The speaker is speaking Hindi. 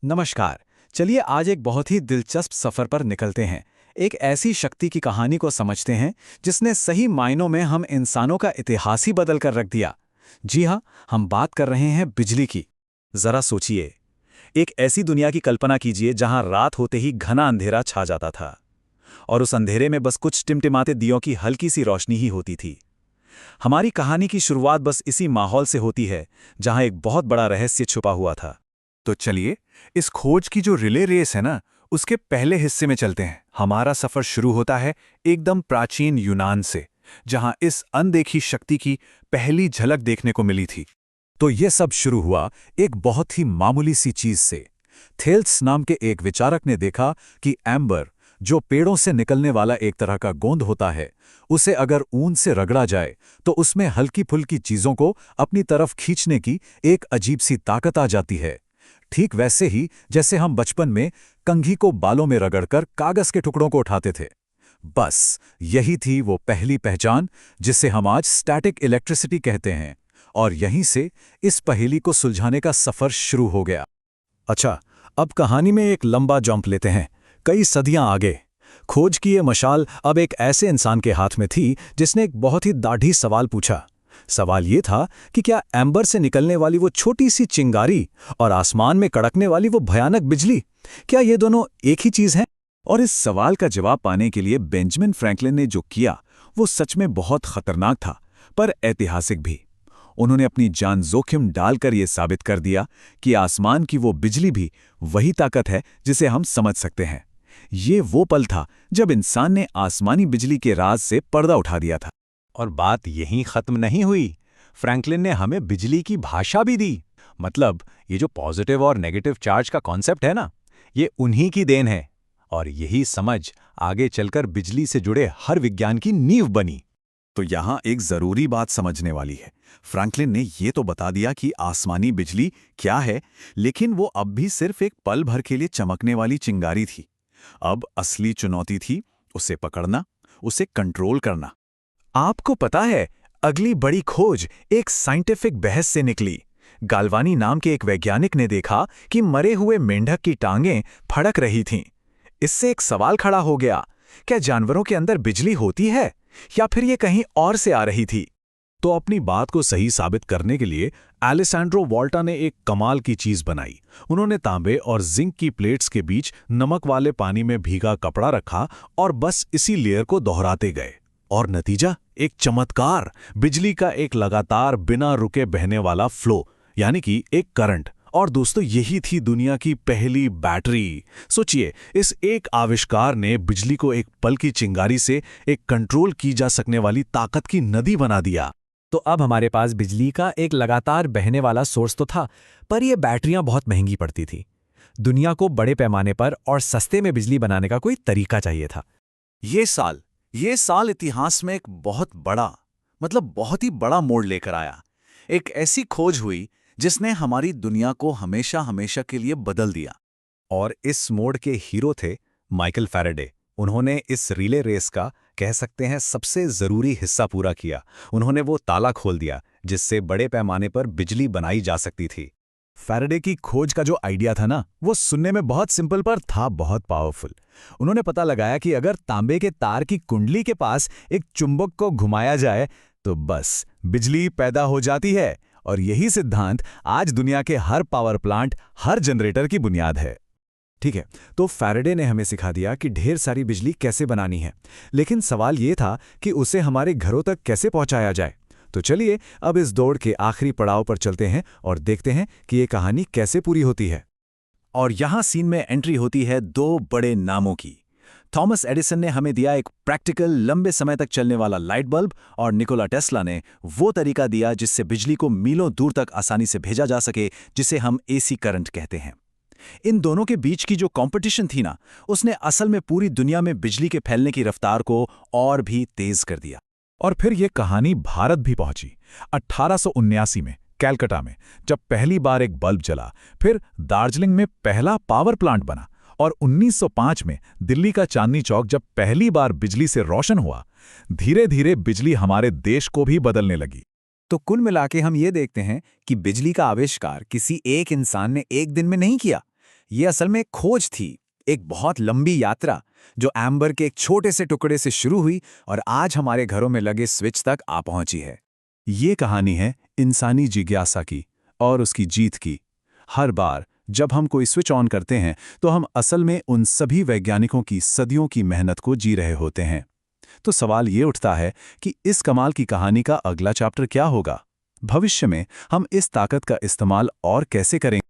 नमस्कार। चलिए आज एक बहुत ही दिलचस्प सफर पर निकलते हैं। एक ऐसी शक्ति की कहानी को समझते हैं जिसने सही मायनों में हम इंसानों का इतिहास ही बदल कर रख दिया। जी हाँ, हम बात कर रहे हैं बिजली की। जरा सोचिए, एक ऐसी दुनिया की कल्पना कीजिए जहां रात होते ही घना अंधेरा छा जाता था और उस अंधेरे में बस कुछ टिमटिमाते दियों की हल्की सी रोशनी ही होती थी। हमारी कहानी की शुरुआत बस इसी माहौल से होती है, जहां एक बहुत बड़ा रहस्य छुपा हुआ था। तो चलिए, इस खोज की जो रिले रेस है ना, उसके पहले हिस्से में चलते हैं। हमारा सफर शुरू होता है एकदम प्राचीन यूनान से, जहां इस अनदेखी शक्ति की पहली झलक देखने को मिली थी। तो ये सब शुरू हुआ एक बहुत ही मामूली सी चीज से। थेल्स नाम के एक विचारक ने देखा कि एम्बर, जो पेड़ों से निकलने वाला एक तरह का गोंद होता है, उसे अगर ऊन से रगड़ा जाए तो उसमें हल्की फुल्की चीजों को अपनी तरफ खींचने की एक अजीब सी ताकत आ जाती है। ठीक वैसे ही जैसे हम बचपन में कंघी को बालों में रगड़कर कागज के टुकड़ों को उठाते थे। बस यही थी वो पहली पहचान जिसे हम आज स्टैटिक इलेक्ट्रिसिटी कहते हैं। और यहीं से इस पहेली को सुलझाने का सफर शुरू हो गया। अच्छा, अब कहानी में एक लंबा जंप लेते हैं, कई सदियां आगे। खोज की ये मशाल अब एक ऐसे इंसान के हाथ में थी जिसने एक बहुत ही दाढ़ी सवाल पूछा। सवाल ये था कि क्या एम्बर से निकलने वाली वो छोटी सी चिंगारी और आसमान में कड़कने वाली वो भयानक बिजली, क्या ये दोनों एक ही चीज हैं? और इस सवाल का जवाब पाने के लिए बेंजामिन फ्रैंकलिन ने जो किया वो सच में बहुत खतरनाक था, पर ऐतिहासिक भी। उन्होंने अपनी जान जोखिम डालकर यह साबित कर दिया कि आसमान की वो बिजली भी वही ताकत है जिसे हम समझ सकते हैं। ये वो पल था जब इंसान ने आसमानी बिजली के राज से पर्दा उठा दिया था। और बात यहीं खत्म नहीं हुई। फ्रैंकलिन ने हमें बिजली की भाषा भी दी। मतलब ये जो पॉजिटिव और नेगेटिव चार्ज का कॉन्सेप्ट है ना, ये उन्हीं की देन है। और यही समझ आगे चलकर बिजली से जुड़े हर विज्ञान की नींव बनी। तो यहाँ एक जरूरी बात समझने वाली है। फ्रैंकलिन ने ये तो बता दिया कि आसमानी बिजली क्या है, लेकिन वो अब भी सिर्फ एक पल भर के लिए चमकने वाली चिंगारी थी। अब असली चुनौती थी उसे पकड़ना, उसे कंट्रोल करना। आपको पता है, अगली बड़ी खोज एक साइंटिफिक बहस से निकली। गाल्वानी नाम के एक वैज्ञानिक ने देखा कि मरे हुए मेंढक की टांगें फड़क रही थीं। इससे एक सवाल खड़ा हो गया, क्या जानवरों के अंदर बिजली होती है या फिर ये कहीं और से आ रही थी? तो अपनी बात को सही साबित करने के लिए एलेसैंड्रो वोल्टा ने एक कमाल की चीज बनाई। उन्होंने तांबे और जिंक की प्लेट्स के बीच नमक वाले पानी में भीगा कपड़ा रखा और बस इसी लेयर को दोहराते गए। और नतीजा एक चमत्कार, बिजली का एक लगातार बिना रुके बहने वाला फ्लो, यानी कि एक करंट। और दोस्तों, यही थी दुनिया की पहली बैटरी। सोचिए, इस एक आविष्कार ने बिजली को एक पल की चिंगारी से एक कंट्रोल की जा सकने वाली ताकत की नदी बना दिया। तो अब हमारे पास बिजली का एक लगातार बहने वाला सोर्स तो था, पर ये बैटरियां बहुत महंगी पड़ती थी। दुनिया को बड़े पैमाने पर और सस्ते में बिजली बनाने का कोई तरीका चाहिए था। ये साल इतिहास में एक बहुत ही बड़ा मोड़ लेकर आया। एक ऐसी खोज हुई जिसने हमारी दुनिया को हमेशा हमेशा के लिए बदल दिया। और इस मोड़ के हीरो थे माइकल फैराडे। उन्होंने इस रिले रेस का, कह सकते हैं, सबसे जरूरी हिस्सा पूरा किया। उन्होंने वो ताला खोल दिया जिससे बड़े पैमाने पर बिजली बनाई जा सकती थी। फैराडे की खोज का जो आइडिया था ना, वो सुनने में बहुत सिंपल पर था बहुत पावरफुल। उन्होंने पता लगाया कि अगर तांबे के तार की कुंडली के पास एक चुंबक को घुमाया जाए तो बस बिजली पैदा हो जाती है। और यही सिद्धांत आज दुनिया के हर पावर प्लांट, हर जनरेटर की बुनियाद है। ठीक है, तो फैराडे ने हमें सिखा दिया कि ढेर सारी बिजली कैसे बनानी है, लेकिन सवाल ये था कि उसे हमारे घरों तक कैसे पहुंचाया जाए। तो चलिए अब इस दौड़ के आखिरी पड़ाव पर चलते हैं और देखते हैं कि ये कहानी कैसे पूरी होती है। और यहां सीन में एंट्री होती है दो बड़े नामों की। थॉमस एडिसन ने हमें दिया एक प्रैक्टिकल, लंबे समय तक चलने वाला लाइट बल्ब, और निकोला टेस्ला ने वो तरीका दिया जिससे बिजली को मीलों दूर तक आसानी से भेजा जा सके, जिसे हम एसी करंट कहते हैं। इन दोनों के बीच की जो कंपटीशन थी ना, उसने असल में पूरी दुनिया में बिजली के फैलने की रफ्तार को और भी तेज कर दिया। और फिर ये कहानी भारत भी पहुंची 1879 में कैलकाटा में, जब पहली बार एक बल्ब जला। फिर दार्जिलिंग में पहला पावर प्लांट बना और 1905 में दिल्ली का चांदनी चौक जब पहली बार बिजली से रोशन हुआ। धीरे धीरे बिजली हमारे देश को भी बदलने लगी। तो कुल मिलाके हम ये देखते हैं कि बिजली का आविष्कार किसी एक इंसान ने एक दिन में नहीं किया। ये असल में खोज थी, एक बहुत लंबी यात्रा जो एम्बर के एक छोटे से टुकड़े से शुरू हुई और आज हमारे घरों में लगे स्विच तक आ पहुंची है। ये कहानी है इंसानी जिज्ञासा की और उसकी जीत की। हर बार जब हम कोई स्विच ऑन करते हैं तो हम असल में उन सभी वैज्ञानिकों की सदियों की मेहनत को जी रहे होते हैं। तो सवाल ये उठता है कि इस कमाल की कहानी का अगला चैप्टर क्या होगा? भविष्य में हम इस ताकत का इस्तेमाल और कैसे करेंगे?